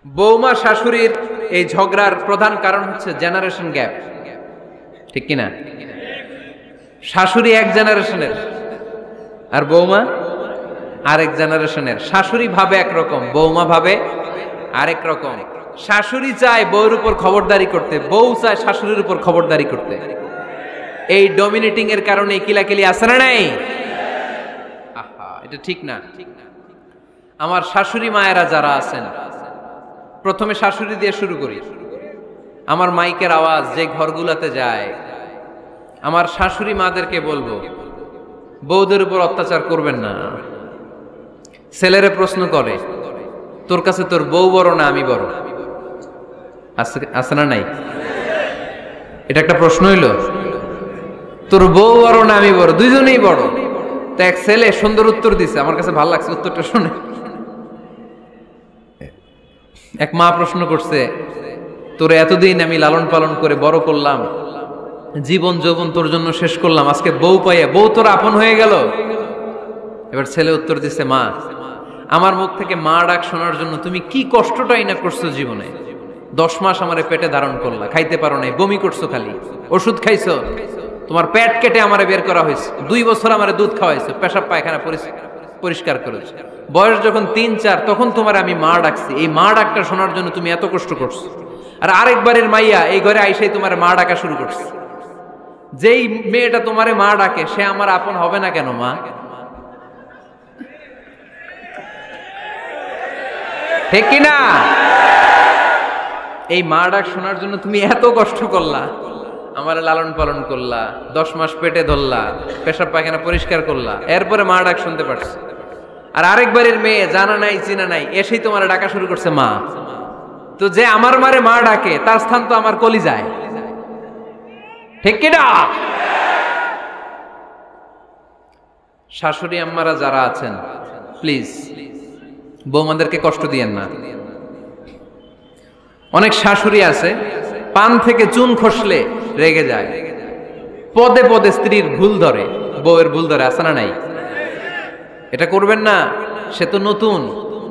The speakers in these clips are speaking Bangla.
বৌমা শাশুড়ির এই ঝগড়ার প্রধান কারণ হচ্ছে জেনারেশন গ্যাপ, ঠিক কিনা? শাশুড়ি এক জেনারেশনের আর বৌমা আরেক জেনারেশনের। শাশুড়ি ভাবে একরকম, বৌমা ভাবে আরেক রকম। শাশুড়ি চায় বউর উপর খবরদারি করতে, বউ চায় শাশুড়ির উপর খবরদারি করতে। এই ডমিনেটিং এর কারণে কিলাকিলি আছে না নাই? আহা, এটা ঠিক না। আমার শাশুড়ি মায়েরা যারা আছেন, প্রথমে শাশুড়ি দিয়ে শুরু করি। আমার মাইকের আওয়াজ যে ঘরগুলোতে যায়, আমার শাশুড়ি মাদেরকে বলবো, বউদের উপর অত্যাচার করবেন না। ছেলেরে প্রশ্ন করে, তোর কাছে তোর বউ বড় না আমি বড়? আছে না নাই? এটা একটা প্রশ্ন হইল। তোর বউ বড় না আমি বড়? দুইজনেই বড়। তো এক ছেলে সুন্দর উত্তর দিছে, আমার কাছে ভালো লাগছে উত্তরটা শুনে। এক মা প্রশ্ন করছে, তোর এতদিন আমি লালন পালন করে বড় করলাম, জীবন যৌবন তোর জন্য শেষ করলাম, আজকে বউ পাইয়া বউ তোর আপন হয়ে গেল? এবার ছেলে উত্তর দিচ্ছে, মা, আমার মুখ থেকে মা ডাক শোনার জন্য তুমি কি কষ্টটাই না করছো জীবনে। 10 মাস আমারে পেটে ধারণ করলা, খাইতে পারো নাই, বমি করছো, খালি ওষুধ খাইছো, তোমার পেট কেটে আমারে বের করা হয়েছে, 2 বছর আমারে দুধ খাওয়াইছো, পেশাব পায়খানা পরিষ্কার করেছো। বয়স যখন 3-4 তখন তোমার আমি মা ডাকছি। এই মা ডাকটা শোনার জন্য তুমি এত কষ্ট করছো। আর আরেকবারের মাইয়া এই ঘরে আইসাই তোমার মা ডাকা শুরু করছে। যেই মেয়েটা তোমারে মা ডাকে সে আমার আপন হবে না কেন মা? ঠিক কিনা? এই মা ডাক শোনার জন্য তুমি এত কষ্ট করলা, আমার লালন পালন করলা, 10 মাস পেটে ধরলা, পেশাব পায়খানা পরিষ্কার করলা, এরপরে মা ডাক শুনতে পারছো। আর আরেকবারের মেয়ে জানা নাই চিনা নাই এসেই তোমার ডাকা শুরু করছে মা। তো যে আমার মারে মা ডাকে তার স্থান তো আমার কলিজায়, ঠিক কিনা? শাশুড়ি আম্মারা যারা আছেন, প্লিজ বৌমাদেরকে কষ্ট দিয়েন না। অনেক শাশুড়ি আছে পান থেকে চুন খসলে রেগে যায়, পদে পদে স্ত্রীর ভুল ধরে, বউয়ের ভুল ধরে, আছে না নাই? এটা করবেন না। সে তো নতুন,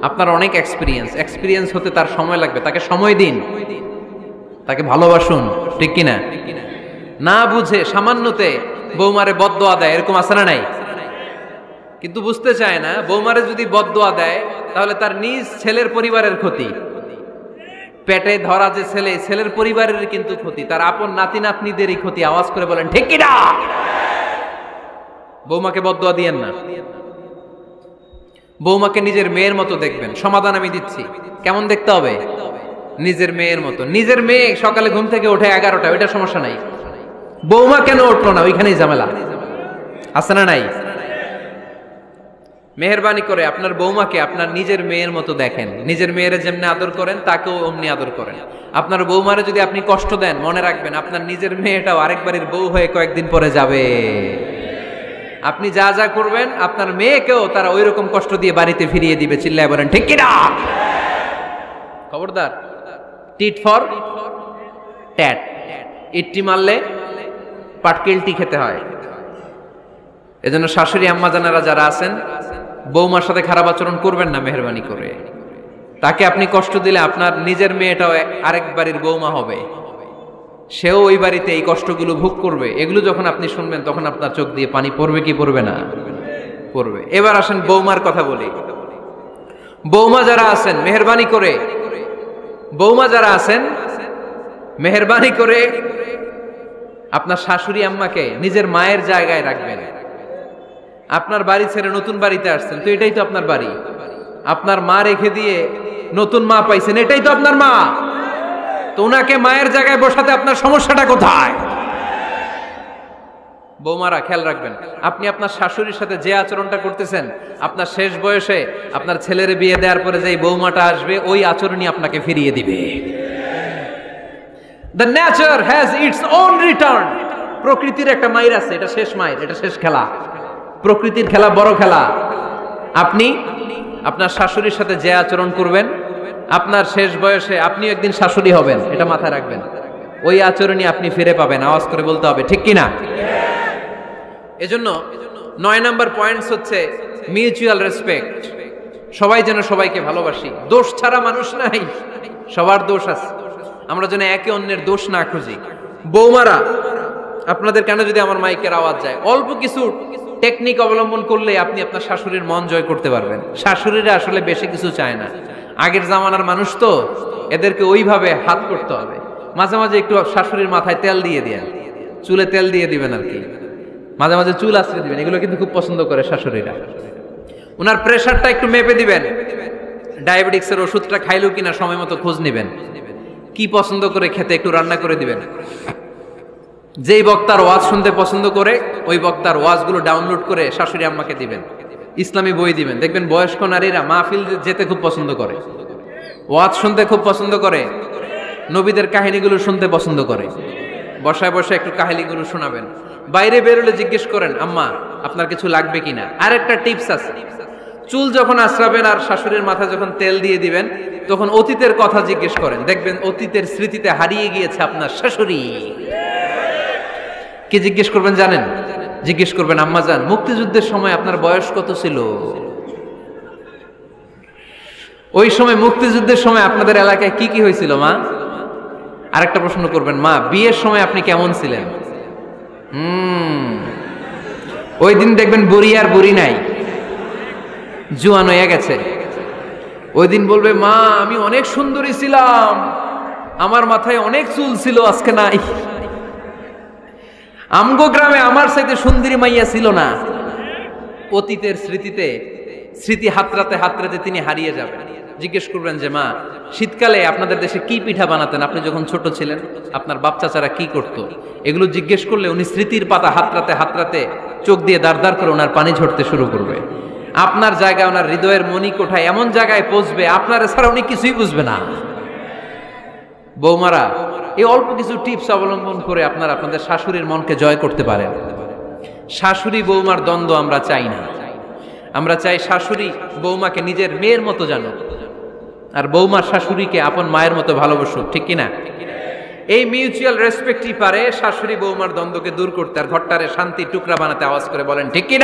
আপনার অনেক এক্সপিরিয়েন্স হতে তার সময় লাগবে। তাকে সময় দিন, তাকে ভালোবাসুন, ঠিক কিনা? না বুঝে সামান্যতে বৌমারে বদদোয়া দেয়, এরকম আছে না নাই? কিন্তু বুঝতে চায় না, বৌমারে যদি বদদোয়া দেয় তাহলে তার নিজ ছেলের পরিবারের ক্ষতি। পেটে ধরা যে ছেলে, ছেলের পরিবারের কিন্তু ক্ষতি, তার আপন নাতি নাতনিদেরই ক্ষতি। আওয়াজ করে বলেন ঠিক কিনা? বৌমাকে বদদোয়া দিয়েন না। বৌমাকে নিজের মেয়ের মতো দেখবেন। সমাধান আমি দিচ্ছি। কেমন দেখতে হবে? নিজের মেয়ের মতো। নিজের মেয়ে সকালে ঘুম থেকে ওঠে 11টা, ওইটা সমস্যা নাই। বৌমা কেন উঠলো না, ওইখানেই ঝামেলা, আছে না নাই? মেহেরবানি করে আপনার বৌমাকে আপনার নিজের মেয়ের মতো দেখেন। নিজের মেয়ের যেমনি আদর করেন তাকেও অমনি আদর করেন। আপনার বৌমারে যদি আপনি কষ্ট দেন, মনে রাখবেন আপনার নিজের মেয়েটাও আরেকবারের বউ হয়ে কয়েকদিন পরে যাবে। আপনি যা যা করবেন আপনার মেয়েকেও তারা ওই রকম কষ্ট দিয়ে বাড়িতে ফিরিয়ে দিবে। চিল্লায় বলেন ঠিক কিনা? খবরদার, টিট ফর ট্যাট। ইট্টি মারলে পাটকেলটি খেতে হয়। এজন্য শাশুড়ি আম্মা জানারা যারা আছেন, বৌমার সাথে খারাপ আচরণ করবেন না মেহেরবানি করে। তাকে আপনি কষ্ট দিলে আপনার নিজের মেয়েটাও আরেক বাড়ির বৌমা হবে, সেও ওই বাড়িতে এই কষ্টগুলো ভোগ করবে। এগুলো যখন আপনি শুনবেন তখন আপনার চোখ দিয়ে পানি পড়বে কি পড়বে না? পড়বে। এবার আসেন বৌমার কথা বলি। বৌমা যারা আছেন মেহেরবানি করে, বৌমা যারা আছেন মেহেরবানি করে আপনার শাশুড়ি আম্মাকে নিজের মায়ের জায়গায় রাখবেন। আপনার বাড়ি ছেড়ে নতুন বাড়িতে আসছেন, তো এটাই তো আপনার বাড়ি। আপনার মা রেখে দিয়ে নতুন মা পাইছেন, এটাই তো আপনার মা। তো ওনাকে মায়ের জায়গায় বসাতে আপনার সমস্যাটা কোথায়? বৌমারা খেয়াল রাখবেন, আপনি আপনার শাশুড়ির সাথে যে আচরণটা করতেছেন, আপনার শেষ বয়সে আপনার ছেলের বিয়ে দেওয়ার পরে যে বৌমাটা আসবে ওই আচরণই আপনাকে ফিরিয়ে দিবে। The nature has its own return. প্রকৃতির একটা মাইর আছে, এটা শেষ মাইর, এটা শেষ খেলা। প্রকৃতির খেলা বড় খেলা। আপনি আপনার শাশুড়ির সাথে যে আচরণ করবেন, আপনার শেষ বয়সে আপনি একদিন শাশুড়ি হবেন, এটা মাথায় রাখবেন। ওই আচরণই আপনি ফিরে পাবেন। আওয়াজ করে বলতে হবে ঠিক কিনা? এজন্য 9 নাম্বার পয়েন্টস হচ্ছে মিউচুয়াল রেসপেক্ট। সবাই যেন সবাইকে ভালোবাসি, দোষ ছাড়া মানুষ নাই, সবার দোষ আছে, আমরা যেন একে অন্যের দোষ না খুঁজি। বৌমারা, আপনাদের কেন যদি আমার মাইকের আওয়াজ যায়, অল্প কিছু টেকনিক অবলম্বন করলে আপনি আপনার শাশুড়ির মন জয় করতে পারবেন। শাশুড়িরা আসলে বেশি কিছু চায় না, আগের জামানার মানুষ তো, এদেরকে ওইভাবে হাত করতে হবে। মাঝে মাঝে একটু শাশুড়ির মাথায় তেল দিয়ে দেন, চুলে তেল দিয়ে দিবেন আর কি, মাঝে মাঝে চুল আশ্রয় দিবেন, এগুলো কিন্তু খুব পছন্দ করে শাশুড়িরা। ওনার প্রেশারটা একটু মেপে দিবেন, ডায়াবেটিক্সের ওষুধটা খাইলো কিনা সময় মতো খোঁজ নিবেন, কি পছন্দ করে খেতে একটু রান্না করে দিবেন। যেই বক্তার ওয়াজ শুনতে পছন্দ করে ওই বক্তার ওয়াজগুলো ডাউনলোড করে শাশুড়ি আম্মাকে দিবেন, ইসলামী বই দিবেন। দেখবেন বয়স্ক নারীরা মাহফিল যেতে খুব পছন্দ করে, ওয়াজ শুনতে খুব পছন্দ করে, নবীদের কাহিনীগুলো শুনতে পছন্দ করে। বসায় বসায় একটু কাহিনীগুলো শোনাবেন। বাইরে বেরোলে জিজ্ঞেস করেন, আম্মা আপনার কিছু লাগবে কিনা। আর একটা টিপস আছে, চুল যখন আশ্রাবেন আর শাশুড়ির মাথায় যখন তেল দিয়ে দিবেন তখন অতীতের কথা জিজ্ঞেস করেন, দেখবেন অতীতের স্মৃতিতে হারিয়ে গিয়েছে আপনার শাশুড়ি। কি জিজ্ঞেস করবেন জানেন? জিজ্ঞেস করবেন, আম্মা জান মুক্তিযুদ্ধের সময় আপনার বয়স কত ছিল? ওই সময় মুক্তিযুদ্ধের সময় আপনাদের এলাকায় কি কি হয়েছিল মা? আরেকটা প্রশ্ন করবেন, মা বিয়ের সময় আপনি কেমন ছিলেন? ওই দিন দেখবেন বুড়ি আর বুড়ি নাই, জুয়ান হয়ে গেছে। ওই দিন বলবে, মা আমি অনেক সুন্দরী ছিলাম, আমার মাথায় অনেক চুল ছিল, আজকে নাই। আমগো গ্রামে আমার সাথে সুন্দরী মাইয়া ছিল না। অতীতের স্মৃতিতে, স্মৃতি হাতরাতে হাতরাতে তিনি হারিয়ে যাবেন। জিজ্ঞেস করবেন যে, মা শীতকালে আপনাদের দেশে কি পিঠা বানাতেন আপনি যখন ছোট ছিলেন, আপনার বাপ চাচারা কি করতো? এগুলো জিজ্ঞেস করলে উনি স্মৃতির পাতা হাতরাতে হাতরাতে চোখ দিয়ে দাঁড় দাঁড় করে ওনার পানি ঝরতে শুরু করবে। আপনার জায়গায়, ওনার হৃদয়ের মনি কোঠায় এমন জায়গায় পৌঁছবে, আপনার ছাড়া উনি কিছুই বুঝবে না। বৌমারা, এই অল্প কিছু টিপস অবলম্বন করে আপনারা আপনাদের শাশুড়ির মনকে জয় করতে পারেন। শাশুড়ি বৌমার দ্বন্দ্ব আমরা চাই না, আমরা চাই শাশুড়ি বৌমাকে নিজের মেয়ের মতো জানুক, আর বৌমার শাশুড়িকে আপন মায়ের মতো ভালোবাসুক, ঠিক কিনা? এই মিউচুয়াল রেসপেক্টই পারে শাশুড়ি বৌমার দ্বন্দ্বকে দূর করতে আর ঘরটারে শান্তি টুকরা বানাতে। আওয়াজ করে বলেন ঠিক কিনা?